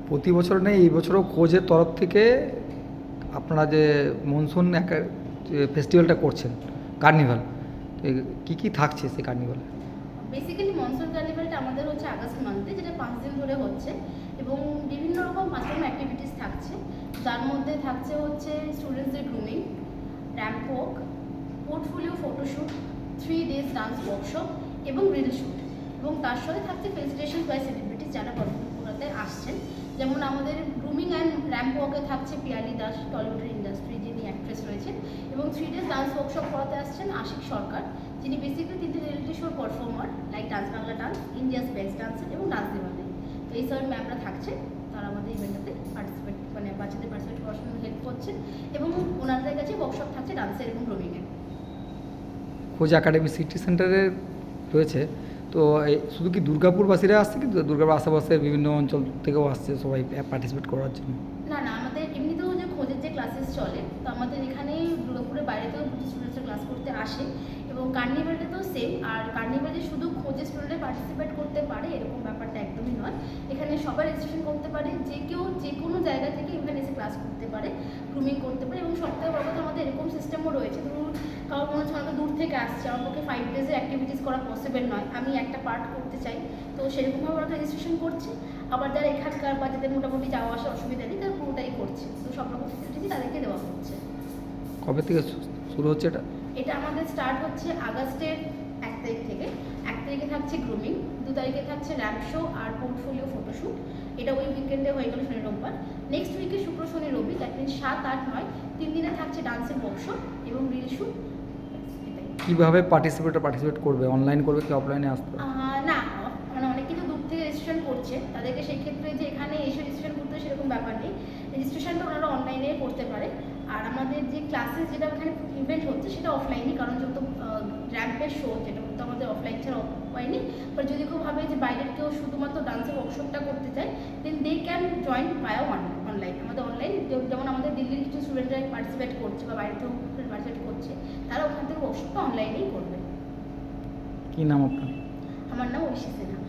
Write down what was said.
প্রতি বছর নেই, এই বছরও খোঁজের তরফ থেকে আপনারা যে মনসুন ফেস্টিভ্যালটা করছেন, কার্নিভাল, কী কী থাকছে সেই কার্নিভালে? বেসিক্যালি মনসুন কার্নিভালটা আমাদের হচ্ছে আগস্ট মান্থে, যেটা 5 দিন ধরে হচ্ছে এবং বিভিন্ন রকম 5 রকম অ্যাক্টিভিটিস থাকছে। যার মধ্যে থাকছে হচ্ছে স্টুডেন্টসদের grooming, ramp walk, portfolio photoshoot, 3 days dance workshop এবং রিল শ্যুট। এবং তার সাথে থাকছে ফেলিসিটেশন বাই সেলিব্রিটিস যারা পারফর্ম করাতে আসছেন। যেমন আমাদের গ্রুমিং অ্যান্ড র্যাম্প ওয়াকে থাকছে পিয়ালি দাস, টলিউডের ইন্ডাস্ট্রি যিনি অ্যাক্ট্রেস রয়েছেন, এবং 3 days ডান্স ওয়ার্কশপ করাতে আসছেন আশিক সরকার, যিনি বেসিক্যালি 3টে রিয়েলিটি শোর performer like dance Bangla dance, India's best dancer এবং ডান্স দিওয়ানে। তো এই সব ম্যামরা থাকছে, তারা আমাদের ইভেন্টটাতে পার্টিসিপেট মানে বাচ্চাদের পার্টিসিপেট করার জন্য হেল্প করছেন এবং ওনাদের কাছে ওয়ার্কশপ থাকছে ডান্সের এবং গ্রুমিংয়ের। খোঁজ একাডেমি সিটি সেন্টারে রয়েছে, তো শুধু কি দুর্গাপুরবাসীরা আসছে, কিন্তু দুর্গাপুর আশেপাশের বিভিন্ন অঞ্চল থেকেও আসছে সবাই পার্টিসিপেট করার জন্য? না না, আমাদের এমনিতেও যে খোঁজের যে ক্লাসেস চলে, তো আমাদের এখানে দুর্গাপুরের বাইরেতেও কিছু স্টুডেন্টসরা ক্লাস করতে আসে এবং কার্নিভালটা তো সেম। আর কার্নিভালে শুধু খোঁজের স্টুডেন্টরা পার্টিসিপেট করতে পারে এরকম ব্যাপারটা একদমই নয়। এখানে সবাই রেজিস্ট্রেশন করতে পারে, যে কেউ যে কোনো জায়গা থেকে এখানে এসে ক্লাস করতে পারে, গ্রুমিং করতে পারে। এবং সবথেকে বড় কথা, আমাদের এরকম সিস্টেমও রয়েছে, ধরুন কারোর মনে হচ্ছে দূর থেকে আসছে, আমার পক্ষে 5 days অ্যাক্টিভিটিস করা পসিবল নয়, আমি একটা পার্ট করতে চাই, তো সেরকমভাবে ওরা রেজিস্ট্রেশন করছে। আবার যারা এখানকার বা যাদের মোটামুটি যাওয়া আসার অসুবিধা নেই, তারা পুরোটাই করছে, তো সব রকম ফেসিলিটি তাদেরকে দেওয়া হচ্ছে। কবে থেকে শুরু হচ্ছে এটা? এটা আমাদের স্টার্ট হচ্ছে আগস্টের 1 তারিখ থেকে। 1 তারিখে থাকছে গ্রুমিং, 2 তারিখে থাকছে র্যাম্প শো আর পোর্টফোলিও ফটোশ্যুট। এটা ওই উইকেন্ডে হয়ে গেল শনি রোববার। নেক্সট উইকে শুক্র শনি রবি, দ্যাট মিনস 7, 8, 9 3 দিনে থাকছে ডান্সের ওয়ার্কশপ এবং রিল শ্যুট। কীভাবে পার্টিসিপেট করবে? অনলাইন করবে কি অফলাইনে আসতে হবে? না, মানে অনেকে তো দূর থেকে রেজিস্ট্রেশন করছে, তাদেরকে সেই ক্ষেত্রে যে এখানে এসে রেজিস্ট্রেশন করতে সেরকম ব্যাপার নেই, রেজিস্ট্রেশনটা ওনারা অনলাইনে করতে পারে। আর আমাদের যে ক্লাসেস যেটা এখানে ইভেন্ট হচ্ছে সেটা অফলাইনই, কারণ যেহেতু র্যাম্পের শো, যেটা তো আমাদের অফলাইন ছাড়া হয়নি। বাট যদি কেউ ভাবে যে বাইরের কেউ শুধুমাত্র ডান্সের ওয়ার্কশপটা করতে চায়, দেন দে ক্যান জয়েন বায়া অনলাইন। আমাদের অনলাইন, যেমন আমাদের দিল্লির কিছু স্টুডেন্টরা পার্টিসিপেট করছে বা বাইরে থেকেও পার্টিসিপেট করছে, তারা ওখান থেকে ওয়ার্কশপটা অনলাইনেই করবে। কী নাম আপনার? আমার নাম ঐশী সিনহা।